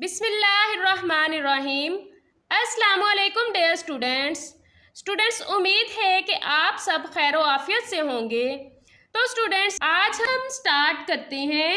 बिस्मिल्लाहिर्रहमानिर्रहीम। अस्सलाम वालेकुम डियर स्टूडेंट्स, उम्मीद है कि आप सब खैर आफियत से होंगे। तो स्टूडेंट्स, आज हम स्टार्ट करते हैं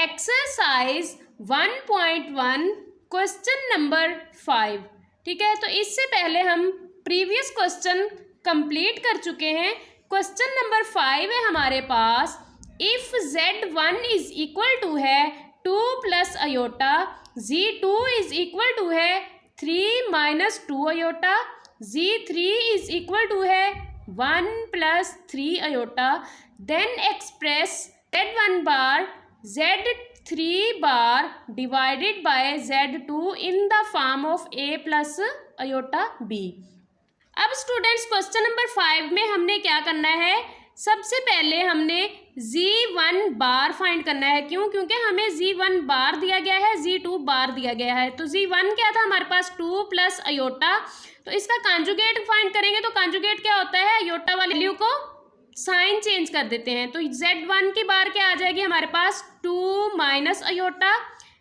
एक्सरसाइज 1.1 क्वेश्चन नंबर 5। ठीक है, तो इससे पहले हम प्रीवियस क्वेश्चन कंप्लीट कर चुके हैं। क्वेश्चन नंबर 5 है हमारे पास, if Z1 is equal to है 2 plus iota, Z2 is equal to है 3 minus 2 iota, Z3 is equal to है 1 plus 3 iota, then express Z1 bar Z3 bar divided by Z2 in the form of A plus iota B। अब students, question number 5 में हमने क्या करना है, सबसे पहले हमने Z1 बार फाइंड करना है। क्यों? क्योंकि हमें Z1 बार दिया गया है, Z2 बार दिया गया है। तो Z1 क्या था हमारे पास 2 प्लस अयोटा, तो इसका कॉन्जुगेट फाइंड करेंगे। तो कॉन्जुगेट क्या होता है, अयोटा वाली वैल्यू को साइन चेंज कर देते हैं। तो Z1 की बार क्या आ जाएगी हमारे पास 2 माइनस अयोटा,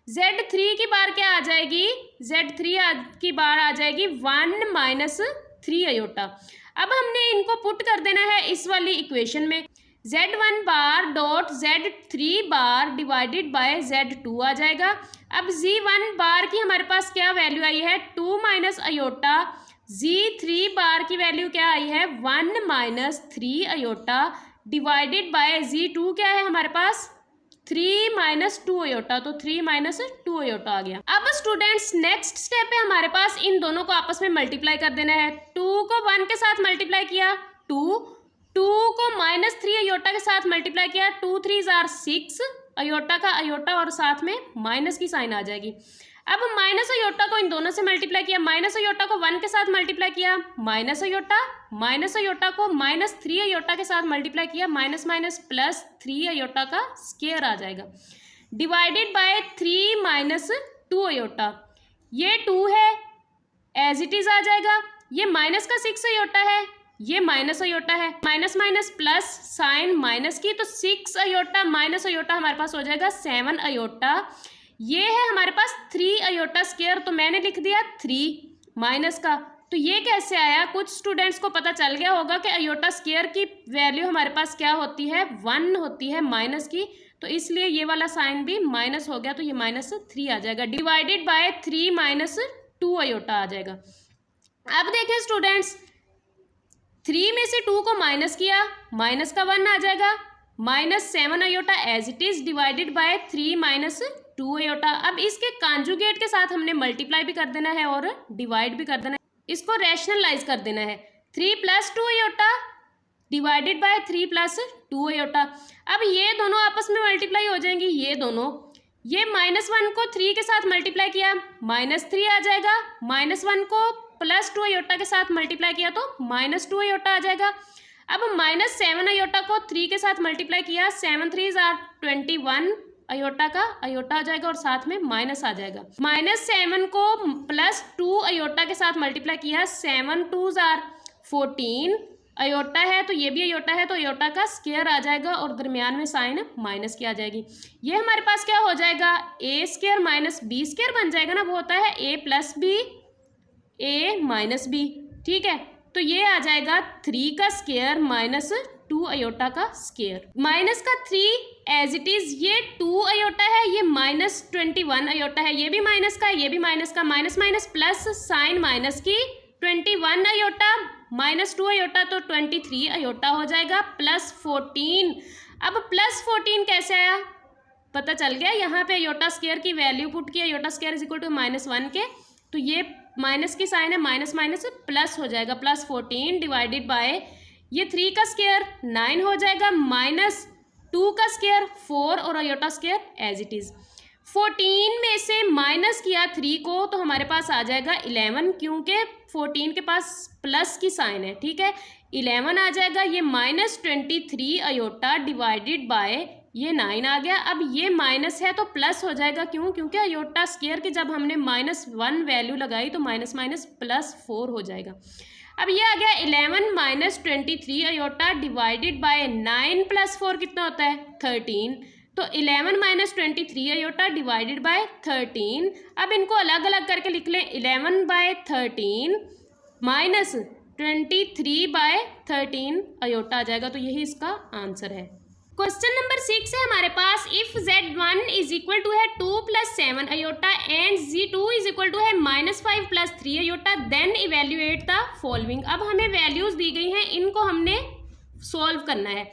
Z3 की बार क्या आ जाएगी, Z3 की बार आ जाएगी 1 माइनस 3 अयोटा। अब हमने इनको पुट कर देना है इस वाली इक्वेशन में। Z1 bar dot Z3 bar divided by Z2 आ जाएगा। अब Z1 बार की हमारे पास क्या वैल्यू आई है, 2 माइनस अयोटा, Z3 बार की वैल्यू क्या आई है 1 minus 3 aorta divided by Z2 क्या है हमारे पास 3 माइनस 2 अयोटा, तो 3 माइनस 2 अयोटा आ गया। अब स्टूडेंट्स, नेक्स्ट स्टेप है हमारे पास, इन दोनों को आपस में मल्टीप्लाई कर देना है। 2 को 1 के साथ मल्टीप्लाई किया 2 को माइनस 3 अयोटा के साथ मल्टीप्लाई किया, 2 3 जार 6 अयोटा का अयोटा और साथ में माइनस की साइन आ जाएगी। अब माइनस अयोटा को इन दोनों से मल्टीप्लाई किया, माइनस अयोटा को 1 के साथ मल्टीप्लाई किया, माइनस अयोटा को माइनस 3 अयोटा के साथ मल्टीप्लाई किया, माइनस माइनस प्लस 3 अयोटा का स्क्वायर आ जाएगा, डिवाइडेड बाय 3 माइनस 2 अयोटा। ये 2 है एज इट इज आ जाएगा, ये माइनस का 6 अयोटा है, ये माइनस अयोटा है, minus minus plus sign minus की, तो 6 अयोटा माइनस अयोटा हमारे पास हो जाएगा 7 अयोटा। ये है हमारे पास 3 अयोटा स्क्वायर, तो मैंने लिख दिया 3 माइनस का। तो ये कैसे आया, कुछ स्टूडेंट्स को पता चल गया होगा कि अयोटा स्क्वायर की वैल्यू हमारे पास क्या होती है 1 होती है माइनस की, तो इसलिए ये वाला साइन भी माइनस हो गया, तो ये माइनस 3 आ जाएगा, डिवाइडेड बाय 3 माइनस 2 अयोटा आ जाएगा। अब देखें स्टूडेंट्स, 3 में से 2 को माइनस किया, माइनस का 1 आ जाएगा, minus 7 iota as it is divided by 3 minus 2 iota. अब इसके कॉन्जुगेट के साथ हमने मल्टीप्लाई भी कर देना है और डिवाइड भी कर देना है, इसको रैशनलाइज कर देना है। 3 plus 2 iota divided by 3 plus 2 iota. अब ये दोनों आपस में मल्टीप्लाई हो जाएंगी, ये दोनों, ये माइनस 1 को 3 के साथ मल्टीप्लाई किया माइनस 3 आ जाएगा, माइनस 1 को प्लस 2 अयोटा के साथ मल्टीप्लाई किया तो माइनस 2 अयोटा आ जाएगा। अब माइनस 7 अयोटा को 3 के साथ मल्टीप्लाई किया, 7 3 जार 21 अयोटा का अयोटा आ जाएगा और साथ में माइनस आ जाएगा। माइनस 7 को प्लस 2 अयोटा के साथ मल्टीप्लाई किया, 7 2 जार 14 अयोटा है, तो ये भी अयोटा है, तो अयोटा का स्क्वायर आ जाएगा और दरमियान में साइन माइनस की आ जाएगी। ये हमारे पास क्या हो जाएगा, a square minus b square बन जाएगा ना, वो होता है ए प्लस बी ए माइनस बी। ठीक है, तो ये आ जाएगा 3 का स्क्वायर माइनस 2 अयोटा का स्क्वायर, माइनस का 3 एज इट इज, ये 2 अयोटा है, ये माइनस 21 अयोटा है, ये भी माइनस का, ये भी माइनस का, minus minus plus sign minus की, 21 अयोटा माइनस 2 अयोटा तो 23 अयोटा हो जाएगा, प्लस 14। अब प्लस 14 कैसे आया पता चल गया, यहाँ पे अयोटा स्क्वायर की वैल्यू पुट किया, iota square is equal to -1 के, तो ये माइनस की साइन है, माइनस माइनस प्लस हो जाएगा, प्लस 14 डिवाइडेड बाय ये 3 का स्क्वायर 9 हो जाएगा, माइनस 2 का स्क्वायर 4 और iota square as it is. 14 में से माइनस किया 3 को तो हमारे पास आ जाएगा 11, क्योंकि 14 के पास प्लस की साइन है। ठीक है, 11 आ जाएगा, ये माइनस 23 अयोटा डिवाइडेड बाय ये 9 आ गया। अब ये माइनस है तो प्लस हो जाएगा, क्यों? क्योंकि अयोटा स्क्वायर की जब हमने -1 वैल्यू लगाई तो माइनस माइनस प्लस 4 हो जाएगा। अब ये आ गया 11 minus 23 iota divided by 9 plus 4 कितना होता है 13, तो 11 माइनस 23 अयोटा डिवाइडेड बाय 13। अब इनको अलग अलग करके लिख लें, 11 बाय 13 माइनस 23 बाय 13 अयोटा आ जाएगा। तो यही इसका आंसर है। क्वेश्चन नंबर 6 है हमारे पास, if Z1 is equal to है 2 plus 7 iota and Z2 is equal to है -5 plus 3 iota, then evaluate the following. अब हमें वैल्यूज दी गई हैं, इनको हमने सॉल्व करना है।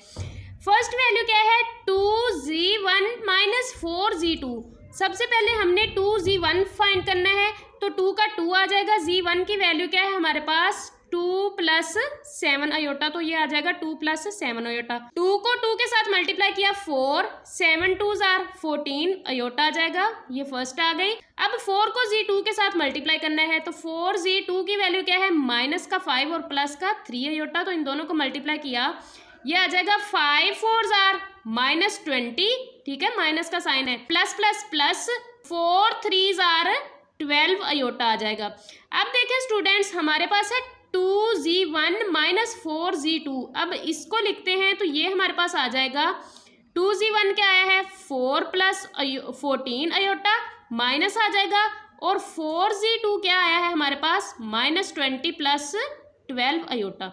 फर्स्ट वैल्यू क्या है, 2Z1 माइनस 4Z2। सबसे पहले हमने 2Z1 फाइंड करना है, तो 2 का 2 आ जाएगा। Z1 की वैल्यू क्या है हमारे पास, 2 प्लस 7 अयोटा, तो ये आ जाएगा 2 प्लस 7 अयोटा। 2 को 2 के साथ मल्टीप्लाई किया 4, 7 2s आर 14 अयोटा आ जाएगा, ये फर्स्ट आ गई। अब 4 को Z2 के साथ मल्टीप्लाई करना है, तो 4Z2 की वैल्यू क्या है, माइनस का 5 और प्लस का 3 अयोटा, तो इन दोनों को मल्टीप्लाई किया, ये आ जाएगा 5 4s आर -20, ठीक है, माइनस का साइन है, plus plus plus 4 3s are 12 iota आ जाएगा। अब देखें स्टूडेंट्स, हमारे पास है 2Z1 माइनस 4Z2। अब इसको लिखते हैं तो ये हमारे पास आ जाएगा, 2Z1 क्या आया है 4 प्लस 14 अयोटा माइनस आ जाएगा, और 4Z2 क्या आया है हमारे पास -20 प्लस 12 अयोटा।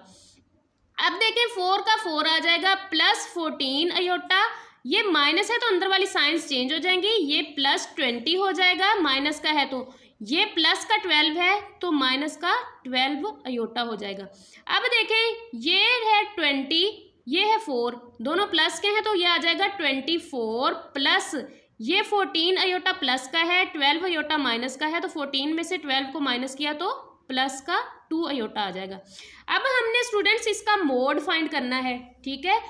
अब देखें 4 का 4 आ जाएगा प्लस 14 अयोटा, ये माइनस है तो अंदर वाली साइंस चेंज हो जाएंगी, ये +20 हो जाएगा, माइनस का है तो ये प्लस का 12 है तो माइनस का 12 अयोटा हो जाएगा। अब देखें ये है 20, ये है 4, दोनों प्लस के हैं तो ये आ जाएगा 24 प्लस ये 14 अयोटा प्लस का है, 12 अयोटा माइनस का है, तो 14 में से 12 को माइनस किया तो प्लस का 2 अयोटा आ जाएगा। अब हमने स्टूडेंट्स इसका मोड फाइंड करना है, ठीक है,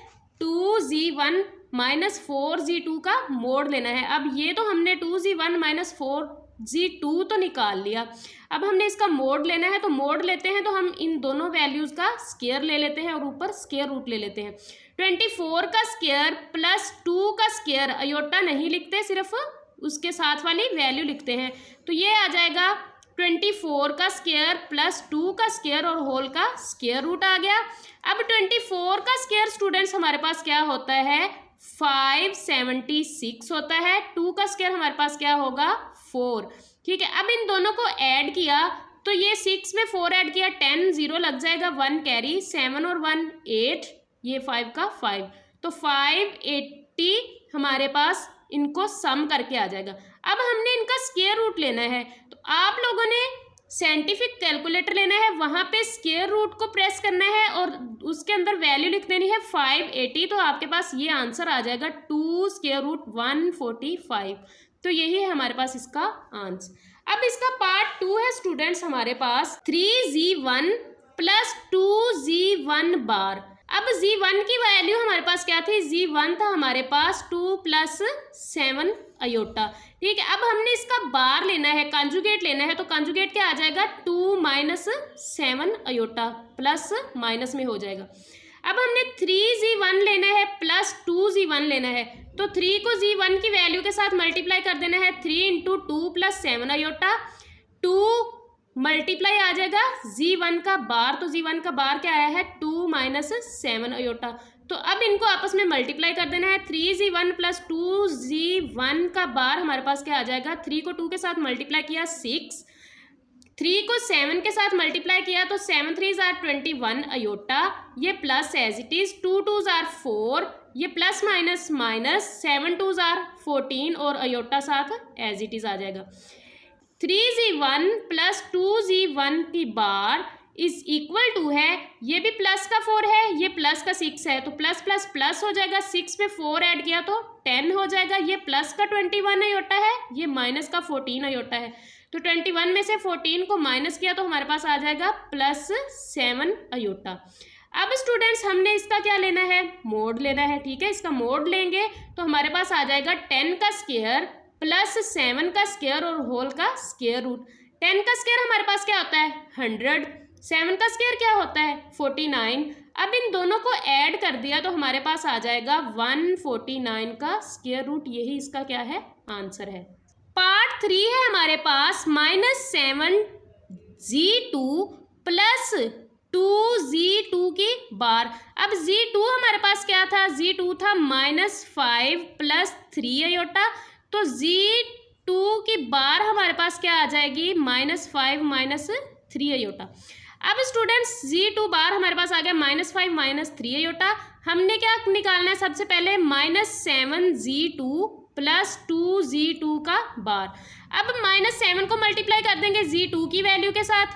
2Z1 माइनस 4Z2 का मोड लेना है। अब ये तो हमने 2Z1 माइनस 4Z2 तो निकाल लिया, अब हमने इसका मोड लेना है, तो मोड लेते हैं तो हम इन दोनों वैल्यूज का स्क्वायर ले लेते हैं और ऊपर स्क्वायर रूट ले लेते हैं। 24 का स्क्वायर प्लस 2 का स्क्वायर, अयोटा नहीं लिखते, सिर्फ उसके साथ वाली वैल्यू लिखते हैं, तो ये आ जाएगा 24 का स्क्वायर प्लस 2 का स्क्वायर और होल का स्क्वायर रूट आ गया। अब 24 का स्क्वायर स्टूडेंट्स हमारे पास क्या होता है 576 होता है, 2 का स्क्वायर हमारे पास क्या होगा 4, ठीक है। अब इन दोनों को ऐड किया तो ये 6 में 4 ऐड किया 10, 0 लग जाएगा, 1 कैरी, 7 और 1 8, ये 5 का 5, तो 580 हमारे पास इनको सम करके आ जाएगा। अब हमने इनका स्क्वायर रूट लेना है, तो आप लोगों ने साइंटिफिक कैलकुलेटर लेना है, वहाँ पे स्क्वायर रूट को प्रेस करना है और उसके अंदर वैल्यू लिख देनी है 580, तो आपके पास ये आंसर आ जाएगा 2 स्क्वायर रूट 145, तो यही है हमारे पास इसका आंसर। अब इसका पार्ट 2 है स्टूडेंट्स हमारे पास 3Z1 प्लस 2Z1 बार। अब Z1 की वैल्यू हमारे पास क्या थी, Z1 था हमारे पास 2 प्लस 7 अयोटा, ठीक है। अब हमने इसका बार लेना है, कंजुगेट लेना है, तो कंजुगेट क्या आ जाएगा 2 माइनस 7 अयोटा, प्लस माइनस में हो जाएगा। अब हमने 3Z1 लेना है प्लस 2Z1 लेना है, तो 3 को Z1 की वैल्यू के साथ मल्टीप्लाई कर देना है, 3 इंटू 2 प्लस 7 अयोटा, 2 मल्टीप्लाई आ जाएगा Z1 का बार, तो Z1 का बार क्या आया है 2 माइनस 7 अयोटा, तो अब इनको आपस में मल्टीप्लाई कर देना है, 3Z1 प्लस 2Z1 का बार हमारे पास क्या आ जाएगा, 3 को 2 के साथ मल्टीप्लाई किया 6, 3 को 7 के साथ मल्टीप्लाई किया तो 7 3s आर 21 अयोटा, ये plus as it is, 2 2s are 4, ये plus minus minus, 7 2s are 14 और अयोटा साथ एज इट इज आ जाएगा। 3Z1 प्लस 2Z1 की बार इज इक्वल टू है, ये भी प्लस का 4 है, ये प्लस का 6 है, तो प्लस प्लस प्लस हो जाएगा, 6 में 4 ऐड किया तो 10 हो जाएगा, ये प्लस का 21 अयोटा है, ये माइनस का 14 अयोटा है, तो 21 में से 14 को माइनस किया तो हमारे पास आ जाएगा प्लस 7 अयोटा। अब स्टूडेंट्स हमने इसका क्या लेना है, मोड लेना है, ठीक है। इसका मोड लेंगे तो हमारे पास आ जाएगा 10 का स्क्वायर प्लस 7 का स्क्वायर और होल का स्क्वायर रूट। 10 का स्क्वायर हमारे पास क्या होता है 100, 7 का स्क्वायर क्या होता है 49। अब इन दोनों को ऐड कर दिया तो हमारे पास आ जाएगा 149 का स्क्वायर रूट, यही इसका क्या है आंसर है। पार्ट 3 है हमारे पास -7Z2 प्लस 2z2 की बार। अब z2 हमारे पास क्या था, z2 था -5 + 3 अयोटा, तो z2 की बार हमारे पास क्या आ जाएगी, -5 - 3 अयोटा। अब स्टूडेंट्स z2 बार हमारे पास आ गया -5 - 3 अयोटा। हमने क्या निकालना है, सबसे पहले -7z2 + 2z2 का बार। अब -7 को मल्टीप्लाई कर देंगे z2 की वैल्यू के साथ,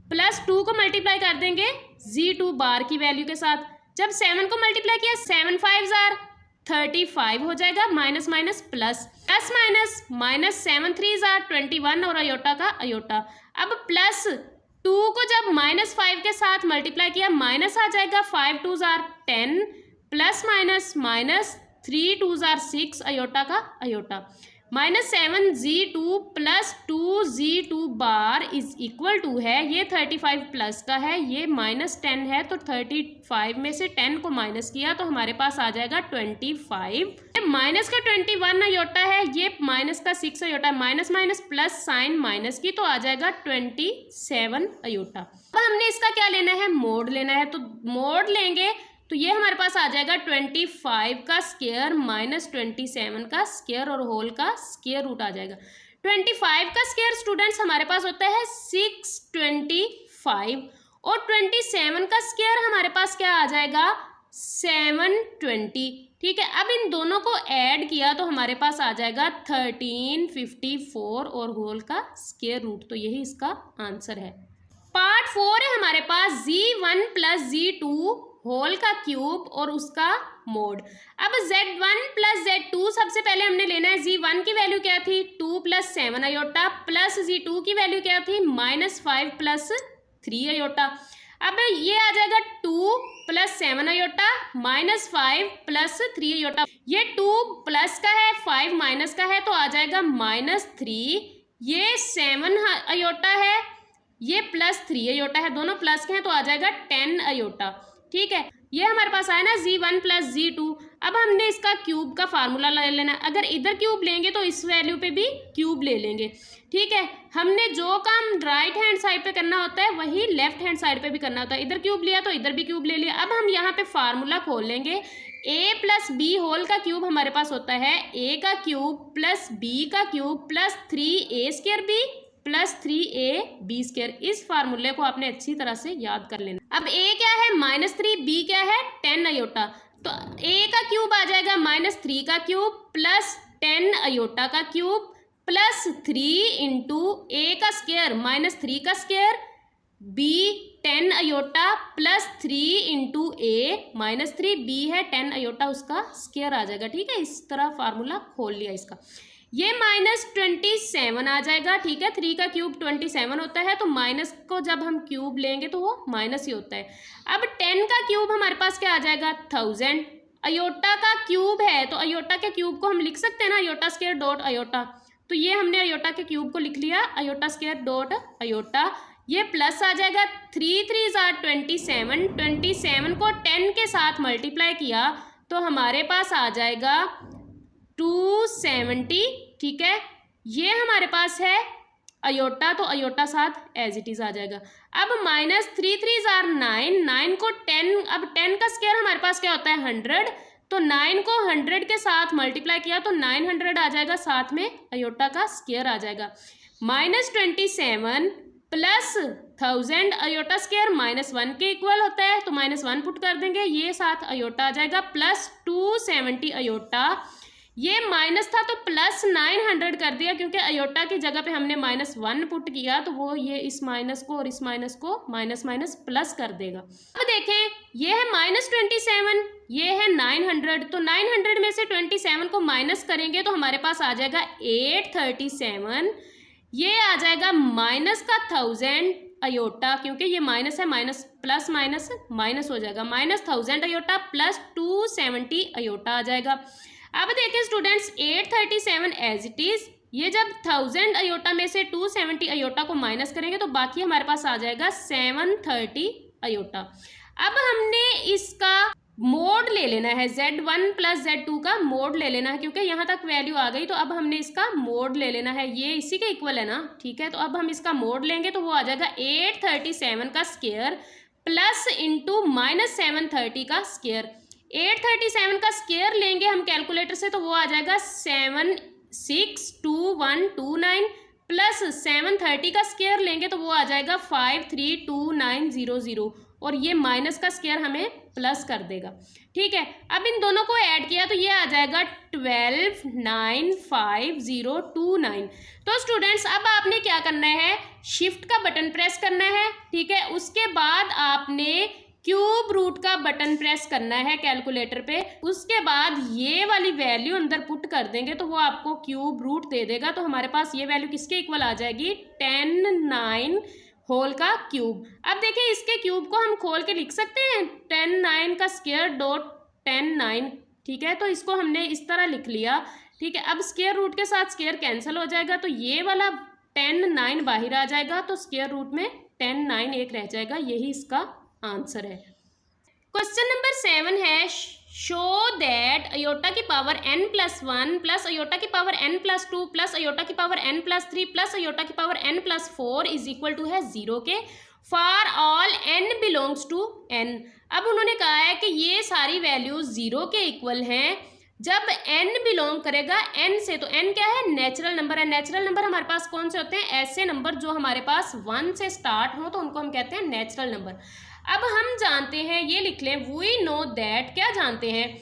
+2 को मल्टीप्लाई कर देंगे z2 बार की वैल्यू के साथ। जब 7 को मल्टीप्लाई किया, 7 5 जार 35 हो जाएगा, minus minus plus, plus minus minus 7 3 jar 21 और अयोटा का अयोटा। अब +2 को जब -5 के साथ मल्टीप्लाई किया, माइनस आ जाएगा, 5 2 जार 10 प्लस माइनस माइनस 3 2 जार 6 अयोटा का iota. -7z2 + 2z2 bar is equal to है, ये 35 प्लस का है, ये -10 है, तो 35 में से 10 को माइनस किया तो हमारे पास आ जाएगा 25। माइनस का 21 अयोटा है, ये माइनस का 6 iota, minus minus plus sign minus की, तो आ जाएगा 27 अयोटा। अब हमने इसका क्या लेना है, मोड लेना है, तो मोड लेंगे तो ये हमारे पास आ जाएगा 25 का स्क्वायर -27 का स्क्वायर और होल का स्क्वायर रूट आ जाएगा। 25 का स्क्वायर स्टूडेंट्स हमारे पास होता है 625 और 27 का स्क्वायर हमारे पास क्या आ जाएगा 720। ठीक है, अब इन दोनों को ऐड किया तो हमारे पास आ जाएगा 1354 और होल का स्क्वायर रूट, तो यही इसका आंसर है। पार्ट 4 है हमारे पास z1 + z2 होल का क्यूब और उसका मोड। अब z1 + z2 सबसे पहले हमने लेना है, z1 की वैल्यू क्या थी 2 + 7 अयोटा, प्लस z2 की वैल्यू क्या थी -5 + 3 अयोटा। अब ये आ जाएगा 2 + 7 अयोटा -5 + 3 अयोटा। ये 2 प्लस का है, 5 माइनस का है, तो आ जाएगा -3। ये 7 अयोटा है, ये +3 अयोटा है, दोनों प्लस के हैं, तो आ जाएगा 10 अयोटा। ठीक है, ये हमारे पास आया ना z1 + z2। अब हमने इसका क्यूब का फार्मूला ले लेना है, अगर इधर क्यूब लेंगे तो इस वैल्यू पे भी क्यूब ले लेंगे। ठीक है, हमने जो काम राइट हैंड साइड पे करना होता है वही लेफ्ट हैंड साइड पे भी करना होता है, इधर क्यूब लिया तो इधर भी क्यूब ले लिया। अब हम यहाँ पे फार्मूला खोल लेंगे, a + b होल का क्यूब हमारे पास होता है a का क्यूब + b का क्यूब + 3a² b + 3ab²। इस फार्मूले को आपने अच्छी तरह से याद कर लेना। अब a क्या है -3, b क्या है 10 अयोटा, तो a का क्यूब आ जाएगा -3 का क्यूब + 10 अयोटा का क्यूब + 3 × a का स्क्वायर -3 का square, b 10 aorta + 3 × a -3b है 10 अयोटा, उसका स्क्वायर आ जाएगा। ठीक है, इस तरह फार्मूला खोल लिया इसका। ये -27 आ जाएगा। ठीक है, 3 का क्यूब 27 होता है, तो माइनस को जब हम क्यूब लेंगे तो वो माइनस ही होता है। अब 10 का क्यूब हमारे पास क्या आ जाएगा 1000। अयोटा का क्यूब है, तो अयोटा के क्यूब को हम लिख सकते हैं ना, अयोटा स्क्वायर डॉट अयोटा, तो ये हमने अयोटा के क्यूब को लिख लिया, अयोटा स्क्वायर डॉट अयोटा। ये प्लस आ जाएगा 3 3 जार 27, 27 को 10 के साथ मल्टीप्लाई किया तो हमारे पास आ जाएगा 270। ठीक है, ये हमारे पास है अयोटा, तो अयोटा साथ एज इट इज आ जाएगा। अब -3 3 जार 9, 9 को 10, अब 10 का स्क्वायर हमारे पास क्या होता है 100, तो 9 को 100 के साथ मल्टीप्लाई किया तो 900 आ जाएगा, साथ में अयोटा का स्क्वायर आ जाएगा। -27 + 1000 अयोटा स्क्वायर -1 के इक्वल होता है, तो -1 पुट कर देंगे, ये साथ अयोटा आ जाएगा + 270 अयोटा। ये माइनस था तो +900 कर दिया, क्योंकि अयोटा की जगह पे हमने -1 पुट किया, तो वो ये इस माइनस को और इस माइनस को माइनस माइनस प्लस कर देगा। अब देखें, ये है -27, ये है 900, तो 900 में से 27 को माइनस करेंगे तो हमारे पास आ जाएगा 837। ये आ जाएगा माइनस का 1000 अयोटा, क्योंकि ये माइनस है, माइनस प्लस माइनस माइनस हो जाएगा, -1000 अयोटा + 270 अयोटा आ जाएगा। अब देखें स्टूडेंट्स, 837 एज इट इज, ये जब 1000 अयोटा में से 270 अयोटा को माइनस करेंगे तो बाकी हमारे पास आ जाएगा 730 अयोटा। अब हमने इसका मोड ले लेना है, z1 + z2 का मोड ले लेना है, क्योंकि यहाँ तक वैल्यू आ गई, तो अब हमने इसका मोड ले लेना है, ये इसी के इक्वल है ना। ठीक है, तो अब हम इसका मोड लेंगे तो वो आ जाएगा 837 का स्क्वायर प्लस इंटू -730 का स्क्वायर। 837 का स्क्वायर लेंगे हम कैलकुलेटर से तो वो आ जाएगा 762129 प्लस 730 का स्क्वायर लेंगे तो वो आ जाएगा 532900 और ये माइनस का स्क्वायर हमें प्लस कर देगा। ठीक है, अब इन दोनों को ऐड किया तो ये आ जाएगा 12,95029। तो स्टूडेंट्स अब आपने क्या करना है, शिफ्ट का बटन प्रेस करना है। ठीक है, उसके बाद आपने क्यूब रूट का बटन प्रेस करना है कैलकुलेटर पे। उसके बाद ये वाली वैल्यू अंदर पुट कर देंगे तो वो आपको क्यूब रूट दे देगा। तो हमारे पास ये वैल्यू किसके इक्वल आ जाएगी, 10,9 होल का क्यूब। अब देखिए इसके क्यूब को हम खोल के लिख सकते हैं 10,9 का स्क्वायर डॉट 10,9। ठीक है, तो इसको हमने इस तरह लिख लिया। ठीक है, अब स्क्वायर रूट के साथ स्क्वायर कैंसिल हो जाएगा तो ये वाला 10,9 बाहर आ जाएगा तो स्क्वायर रूट में 10,9 एक रह जाएगा। यही इसका आंसर है। क्वेश्चन नंबर 7 है, शो दैट अयोटा की पावर n+1 प्लस अयोटा की पावर n+2 प्लस अयोटा की पावर n+3 प्लस अयोटा की power n+4 is equal to है 0 के for all n belongs to n। अब उन्होंने कहा है कि ये सारी वैल्यूज 0 के इक्वल हैं जब n बिलोंग करेगा n से। तो n क्या है, नेचुरल नंबर है। नेचुरल नंबर हमारे पास कौन से होते हैं, ऐसे नंबर जो हमारे पास 1 से स्टार्ट हो तो उनको हम कहते हैं नेचुरल नंबर। अब हम जानते हैं, ये लिख लें, वी नो दैट, क्या जानते हैं,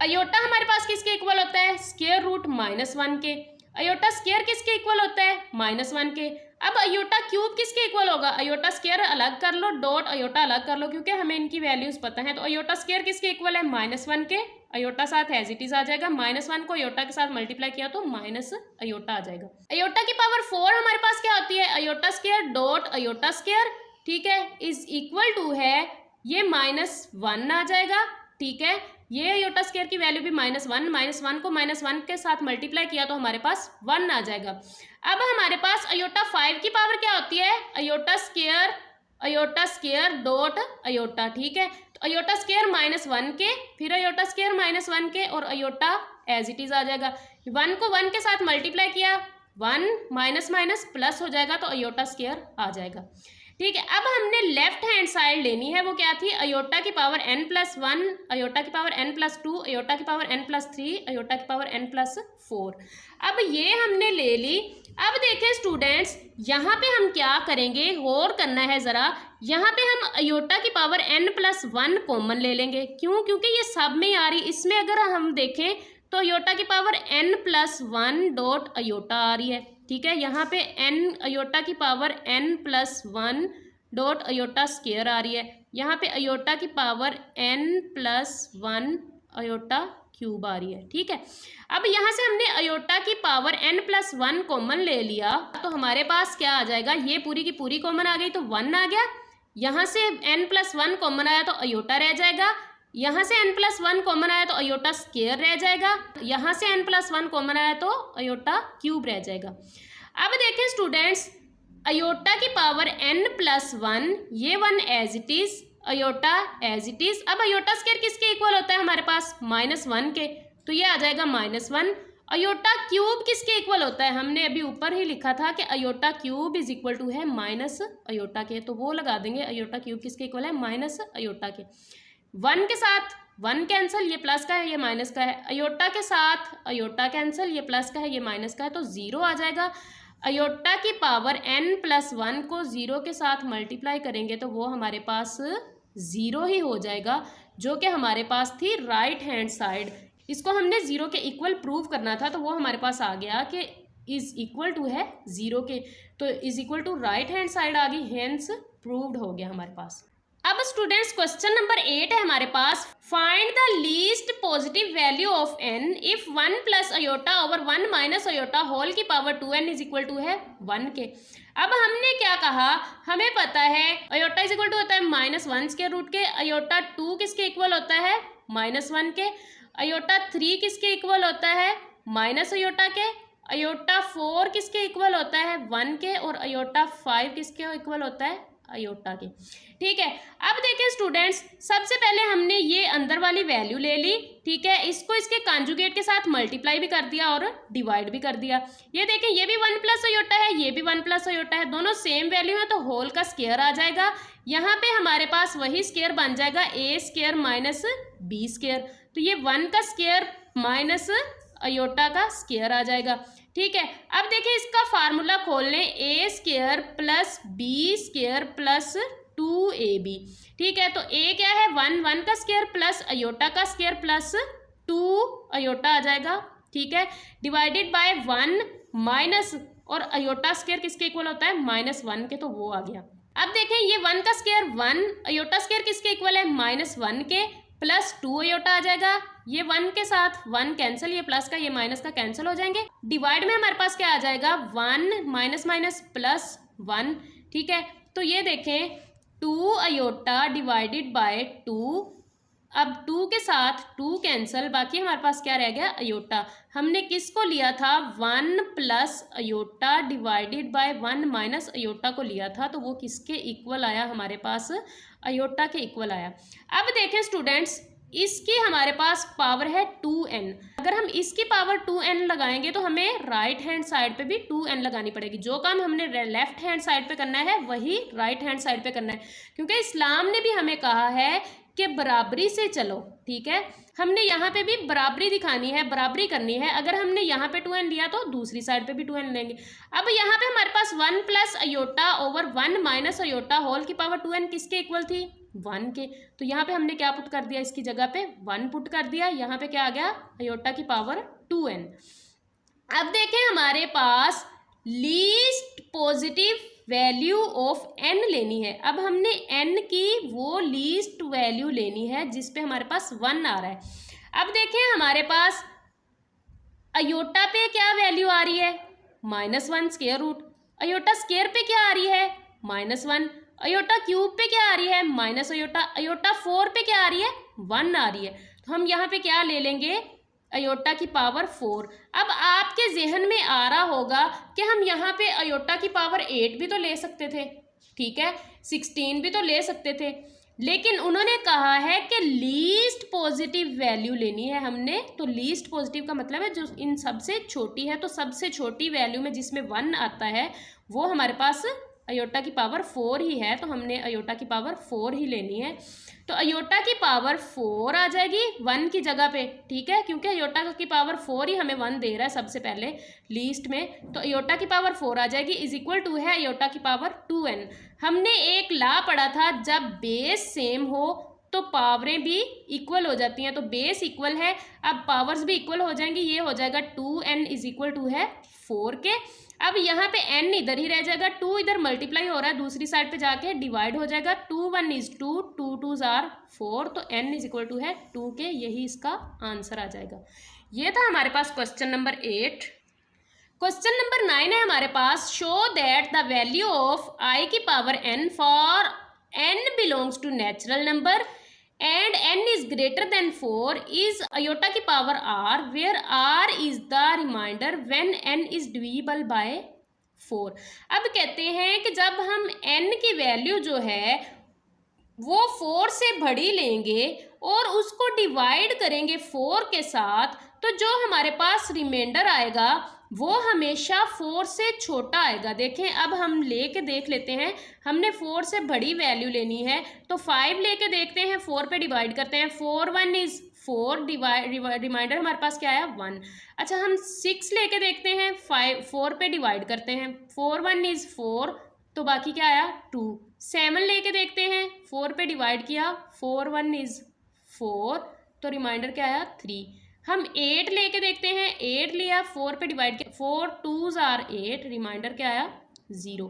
अयोटा हमारे पास किसके इक्वल होता है, स्क्वायर रूट -1 के। अयोटा स्क्वायर किसके इक्वल होता है, -1 के। अब अयोटा क्यूब किसके इक्वल होगा, अयोटा स्क्वायर अलग कर लो, डॉट अयोटा अलग कर लो, क्योंकि हमें इनकी वैल्यूज पता है। तो अयोटा स्क्वायर किसके इक्वल है, -1 के। अयोटा साथ एज इट इज आ जाएगा, -1 को अयोटा के साथ मल्टीप्लाई किया तो माइनस अयोटा आ जाएगा। अयोटा की पावर 4 हमारे पास क्या होती है, iota square dot iota square. ठीक है, इज इक्वल टू है, ये -1 आ जाएगा। ठीक है, ये अयोटा स्क्वायर की वैल्यू भी -1, -1 को -1 के साथ मल्टीप्लाई किया तो हमारे पास 1 आ जाएगा। अब हमारे पास अयोटा 5 की पावर क्या होती है, अयोटा स्क्वायर डॉट अयोटा। ठीक है, तो अयोटा स्क्वायर -1 के, फिर अयोटा स्क्वायर -1 के और अयोटा एज इट इज आ जाएगा। 1 को 1 के साथ मल्टीप्लाई किया, 1 माइनस माइनस प्लस हो जाएगा तो अयोटा स्क्वायर आ जाएगा। ठीक है, अब हमने लेफ्ट हैंड साइड लेनी है, वो क्या थी, अयोटा की पावर n+1, अयोटा की पावर n+2, अयोटा की पावर n+3, अयोटा की पावर n+4। अब ये हमने ले ली। अब देखें स्टूडेंट्स, यहाँ पे हम क्या करेंगे, गौर करना है ज़रा। यहाँ पे हम अयोटा की पावर n+1 कॉमन ले लेंगे। क्यों, क्योंकि ये सब में आ रही, इसमें अगर हम देखें तो अयोटा की पावर n+1 डॉट अयोटा आ रही है। ठीक है, यहाँ पे n अयोटा की power n+1 dot iota square आ रही है। यहाँ पे अयोटा की पावर n+1 अयोटा क्यूब आ रही है। ठीक है, अब यहाँ से हमने अयोटा की पावर n+1 कॉमन ले लिया तो हमारे पास क्या आ जाएगा, ये पूरी की पूरी कॉमन आ गई तो 1 आ गया। यहाँ से n+1 कॉमन आया तो अयोटा रह जाएगा। यहाँ से n+1 कॉमन आया तो अयोटा स्क्वायर रह जाएगा। यहाँ से n+1 कॉमन आया तो अयोटा क्यूब रह जाएगा। अब देखें स्टूडेंट्स, अयोटा की पावर n+1, ये 1 as it is, iota as it is. अब अयोटा स्क्वायर किसके इक्वल होता है हमारे पास, -1 के, तो ये आ जाएगा -1। अयोटा क्यूब किसके इक्वल होता है, हमने अभी ऊपर ही लिखा था कि iota cube is equal to है माइनस अयोटा के, तो वो लगा देंगे। अयोटा क्यूब किसके इक्वल है, माइनस अयोटा के। 1 के साथ 1 कैंसिल, ये प्लस का है ये माइनस का है। अयोटा के साथ अयोटा कैंसिल, ये प्लस का है ये माइनस का है, तो 0 आ जाएगा। अयोटा की पावर n+1 को 0 के साथ मल्टीप्लाई करेंगे तो वो हमारे पास 0 ही हो जाएगा, जो कि हमारे पास थी राइट हैंड साइड। इसको हमने 0 के इक्वल प्रूव करना था तो वो हमारे पास आ गया कि इज इक्वल टू है 0 के, तो is equal to right hand side आ गई, हेंस प्रूव्ड हो गया हमारे पास। अब स्टूडेंट्स क्वेश्चन नंबर 8 है हमारे पास, find the least positive value of n if 1 plus iota over 1 minus iota whole की power 2n is equal to है 1 के। अब हमने क्या कहा, हमें पता है अयोटा इज इक्वल टू होता है -1 स्क्वायर रूट के, अयोटा 2 किसके इक्वल होता है, -1 के, अयोटा 3 किसके इक्वल होता है, माइनस अयोटा के, अयोटा 4 किसके इक्वल होता है, 1 के, और अयोटा 5 किसके इक्वल होता है, अयोटा के। ठीक है, अब देखें स्टूडेंट्स, सबसे पहले हमने ये अंदर वाली वैल्यू ले ली। ठीक है, इसको इसके कॉन्जुगेट के साथ मल्टीप्लाई भी कर दिया और डिवाइड भी कर दिया। ये देखें, ये भी 1 प्लस अयोटा है, ये भी 1 प्लस अयोटा है, दोनों सेम वैल्यू है, तो होल का स्क्वायर आ जाएगा। यहाँ पे हमारे पास वही स्क्वायर बन जाएगा a square minus b square, तो ये 1 का स्क्वायर माइनस अयोटा का स्क्वायर आ जाएगा। ठीक है, अब देखिए इसका फार्मूला खोल लें, a square plus b square plus 2ab। ठीक है, तो ए क्या है 1 का स्क्वायर प्लस अयोटा का स्क्वायर प्लस 2 अयोटा आ जाएगा। ठीक है, डिवाइडेड बाय 1 माइनस, और अयोटा स्क्वायर किसके इक्वल होता है -1 के, तो वो आ गया। अब देखें ये 1 का स्क्वायर 1, अयोटा स्क्वायर किसके इक्वल है -1 के, प्लस 2 अयोटा आ जाएगा। ये 1 के साथ 1 कैंसिल, ये प्लस का ये माइनस का कैंसिल हो जाएंगे। डिवाइड में हमारे पास क्या आ जाएगा 1 माइनस माइनस प्लस 1। ठीक है, तो ये देखें 2 अयोटा डिवाइडेड बाय 2, अब 2 के साथ 2 कैंसिल, बाकी हमारे पास क्या रह गया अयोटा। हमने किसको लिया था 1 plus aorta divided by 1 minus aorta को लिया था, तो वो किसके इक्वल आया हमारे पास, अयोटा के इक्वल आया। अब देखें स्टूडेंट्स, इसकी हमारे पास पावर है 2n, अगर हम इसकी पावर 2n लगाएंगे तो हमें राइट हैंड साइड पे भी 2n लगानी पड़ेगी। जो काम हमने लेफ्ट हैंड साइड पे करना है वही राइट हैंड साइड पे करना है, क्योंकि इस्लाम ने भी हमें कहा है कि बराबरी से चलो। ठीक है, हमने यहाँ पे भी बराबरी दिखानी है, बराबरी करनी है। अगर हमने यहाँ पे 2n लिया तो दूसरी साइड पे भी 2n लेंगे। अब यहाँ पे हमारे पास 1 plus iota over 1 minus iota whole की पावर 2n किसके इक्वल थी 1 के, तो यहाँ पे हमने क्या पुट कर दिया, इसकी जगह पे 1 पुट कर दिया। यहाँ पे क्या आ गया अयोटा की पावर 2n। अब देखें हमारे पास least positive value of n लेनी है। अब हमने n की वो लीस्ट वैल्यू लेनी है जिस पे हमारे पास 1 आ रहा है। अब देखें हमारे पास अयोटा पे क्या वैल्यू आ रही है -1 स्क्वायर रूट, अयोटा स्क्वायर पे क्या आ रही है -1, अयोटा क्यूब पे क्या आ रही है माइनस अयोटा, अयोटा 4 पे क्या आ रही है 1 आ रही है। तो हम यहाँ पे क्या ले लेंगे अयोटा की पावर 4। अब आपके जहन में आ रहा होगा कि हम यहाँ पे अयोटा की पावर 8 भी तो ले सकते थे, ठीक है 16 भी तो ले सकते थे, लेकिन उन्होंने कहा है कि लीस्ट पॉजिटिव वैल्यू लेनी है हमने। तो लीस्ट पॉजिटिव का मतलब है जो इन सबसे छोटी है, तो सबसे छोटी वैल्यू में जिसमें 1 आता है वो हमारे पास अयोटा की पावर 4 ही है, तो हमने अयोटा की पावर 4 ही लेनी है। तो अयोटा की पावर 4 आ जाएगी 1 की जगह पे, ठीक है, क्योंकि अयोटा की पावर 4 ही हमें 1 दे रहा है सबसे पहले लीस्ट में, तो अयोटा की पावर 4 आ जाएगी इज इक्वल टू है अयोटा की पावर 2n। हमने एक ला पढ़ा था जब बेस सेम हो तो पावरें भी इक्वल हो जाती हैं, तो बेस इक्वल है अब पावर्स भी इक्वल हो जाएंगी, ये हो जाएगा 2n इज इक्वल टू है 4 के। अब यहाँ पे n इधर ही रह जाएगा, 2 इधर मल्टीप्लाई हो रहा है दूसरी साइड पे जाके डिवाइड हो जाएगा, 2 1 इज 2, 2 2 आर 4, तो n इज इक्वल टू है 2 के, यही इसका आंसर आ जाएगा। ये था हमारे पास क्वेश्चन नंबर 8। क्वेश्चन नंबर 9 है हमारे पास, show that the value of i की power n for n belongs to natural number and n is greater than 4 is iota की power r where r is the remainder when n is divisible by 4। अब कहते हैं कि जब हम n की value जो है वो 4 से बड़ी लेंगे और उसको डिवाइड करेंगे 4 के साथ, तो जो हमारे पास रिमाइंडर आएगा वो हमेशा 4 से छोटा आएगा। देखें अब हम लेके देख लेते हैं, हमने 4 से बड़ी वैल्यू लेनी है तो 5 लेके देखते हैं, 4 पे डिवाइड करते हैं, 4 1 इज 4, रिमाइंडर हमारे पास क्या आया 1। अच्छा हम 6 लेके देखते हैं, 4 पे डिवाइड करते हैं, 4 1 इज 4, तो बाकी क्या आया 2। 7 लेके देखते हैं, 4 पे डिवाइड किया, 4 1 इज 4, तो रिमाइंडर क्या आया 3। हम 8 लेके देखते हैं, 8 लिया, 4 पे डिवाइड किया, 4 2s आर 8, रिमाइंडर क्या आया 0।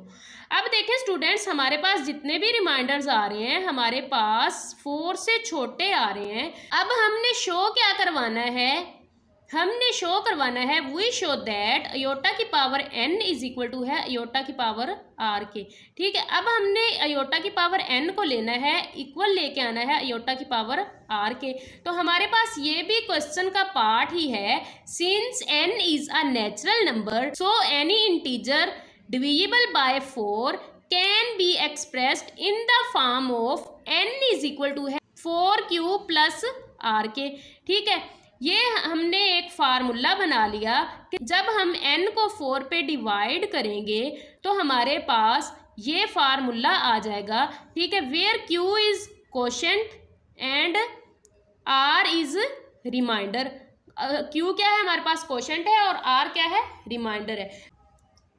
अब देखें स्टूडेंट्स हमारे पास जितने भी रिमाइंडर्स आ रहे हैं हमारे पास 4 से छोटे आ रहे हैं। अब हमने शो क्या करवाना है, हमने शो करवाना है वी शो दैट अयोटा की power n is equal to है अयोटा की पावर r के, ठीक है। अब हमने अयोटा की पावर n को लेना है, इक्वल लेके आना है अयोटा की पावर r के। तो हमारे पास ये भी क्वेश्चन का पार्ट ही है, since n is a natural number so any integer divisible by 4 can be expressed in the form of n is equal to है 4q प्लस r के। ठीक है, ये हमने एक फार्मूला बना लिया कि जब हम n को 4 पे डिवाइड करेंगे तो हमारे पास ये फार्मूला आ जाएगा। ठीक है, where q is quotient and r is reminder. q क्या है, हमारे पास कोशेंट है, और r क्या है, रिमाइंडर है।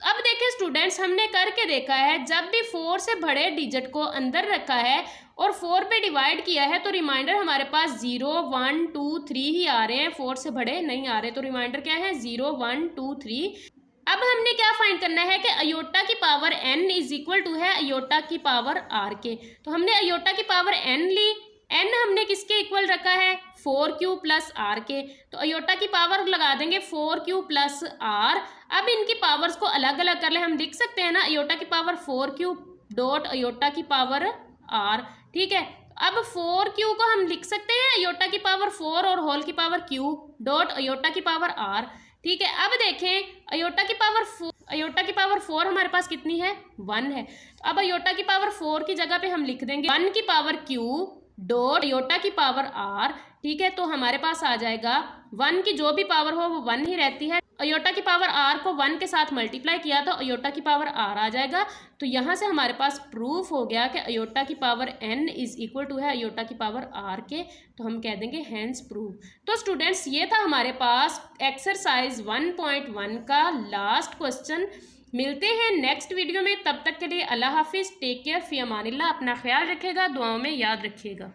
अब देखिए स्टूडेंट्स, हमने करके देखा है जब भी 4 से बड़े डिजिट को अंदर रखा है और 4 पे डिवाइड किया है तो रिमाइंडर हमारे पास 0 1 2 3 ही आ रहे हैं, 4 से बड़े नहीं आ रहे, तो रिमाइंडर क्या है 0 1 2 3। अब हमने क्या फाइंड करना है कि अयोटा की power n is equal to है अयोटा की पावर r के। तो हमने अयोटा की पावर n ली, n हमने किसके इक्वल रखा है 4q प्लस r के, तो अयोटा की पावर लगा देंगे 4q प्लस r। अब इनकी पावर्स को अलग अलग कर ले, हम लिख सकते हैं ना अयोटा की पावर 4q डॉट अयोटा की पावर r। ठीक है, अब 4q को हम लिख सकते हैं अयोटा की पावर 4 और होल की पावर q डॉट अयोटा की पावर r। ठीक है, अब देखें अयोटा की पावर 4 हमारे पास कितनी है 1 है, तो अब अयोटा की पावर 4 की जगह पे हम लिख देंगे 1 की पावर q डॉट अयोटा की पावर r। ठीक है, तो हमारे पास आ जाएगा 1 की जो भी पावर हो वो 1 ही रहती है, अयोटा की पावर r को 1 के साथ मल्टीप्लाई किया तो अयोटा की पावर r आ जाएगा। तो यहाँ से हमारे पास प्रूफ हो गया कि अयोटा की power n is equal to है अयोटा की पावर r के, तो हम कह देंगे हैंस प्रूफ। तो स्टूडेंट्स, ये था हमारे पास एक्सरसाइज 1.1 का लास्ट क्वेश्चन। मिलते हैं नेक्स्ट वीडियो में, तब तक के लिए अल्लाह हाफिज़, टेक केयर, फी अमानिल्लाह, अपना ख्याल रखिएगा, दुआओं में याद रखिएगा।